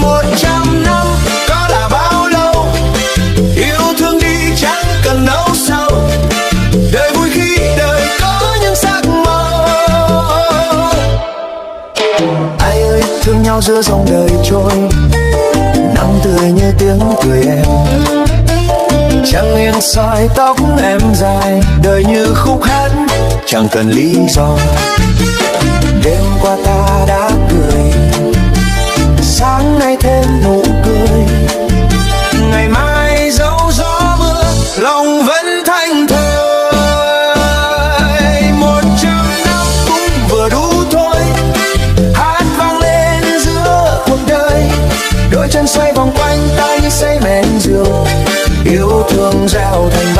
100 năm có là bao lâu, yêu thương đi chẳng cần nấu sâu, đời vui khi đời có những giấc mơ. Ai ơi thương nhau giữa dòng đời trôi, nắng tươi như tiếng cười em, trăng nghiêng soi tóc em dài, đời như khúc hát chẳng cần lý do. Đêm qua ta đã cười, sáng nay thêm nụ cười, ngày mai dẫu gió mưa lòng vẫn thanh thơi. 100 năm cũng vừa đủ thôi, hát vang lên giữa cuộc đời, đôi chân xoay vòng quanh ta như say men rượu, yêu thương gieo thành